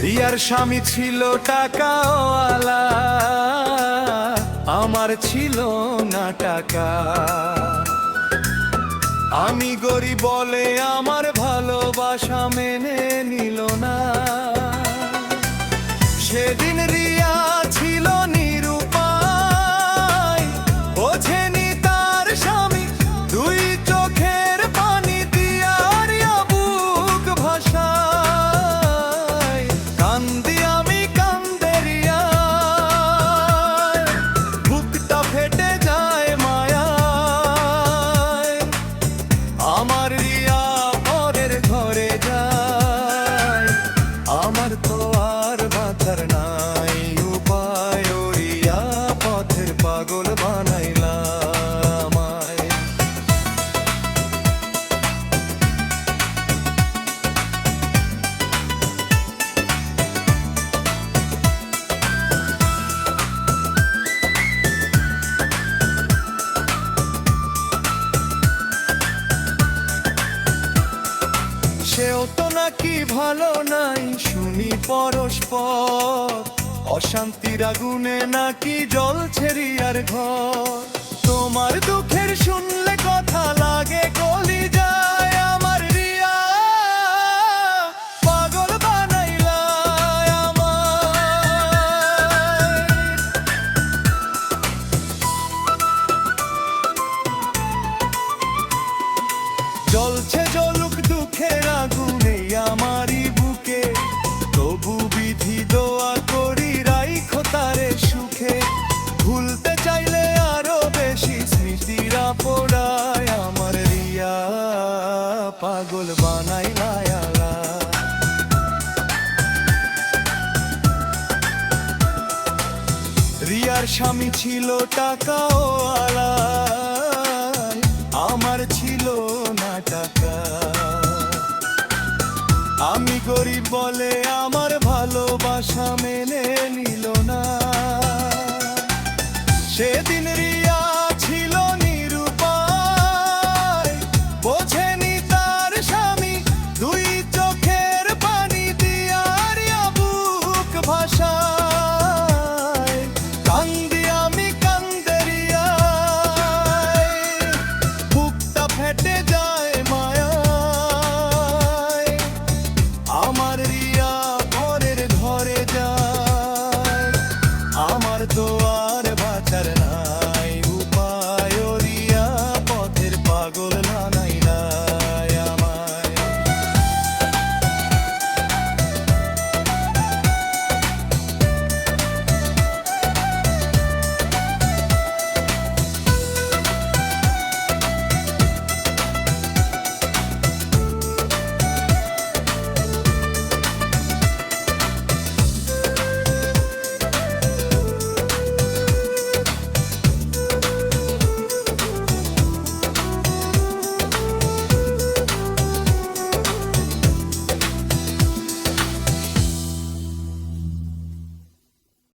রিয়ার স্বামী ছিল টাকাওয়ালা, আমার ছিল না টাকা। আমি গরিব বলে আমার ভালোবাসা মেনে নিল না। সেদিন রিয়া ছিল নিরুপায়, বোঝেনি তার স্বামী দুই চোখের পানি দিয়া রিয়া বুক ভাসায়। কান্দি আমি কান্দে রিয়া, বুকটা ফেটে যায় মায়ায়। আমার রিয়া পরের ঘরে যায়, আমার তো আর বাঁচার নাই উপায়। ও রিয়া পথের পাগল বানাইলা আমায়। সেও তো নাকি ভালো নাই, শুনি পরস্পর অশান্তির আগুনে নাকি জ্বলছে রিয়ার ঘর। তোমার দুঃখের শুনলে কথা লাগে কলিজায়, আমার রিয়া পাগল বানাইলা আমায়। জ্বলছে জ্বলুক দুঃখের আগুনে আমারই বুকে, তবু বিধি দোয়া করি রাইখো তারে সুখে। ভুলতে চাইলে আরো বেশি স্মৃতিরা পোড়ায়, আমার রিয়া পাগল বানাইলা আলা। রিয়ার স্বামী ছিল টাকাওয়ালা, আমার ছিল না টাকা। আমি গরিব বলে আমার ভালোবাসা মেনে নিল না। সেদিন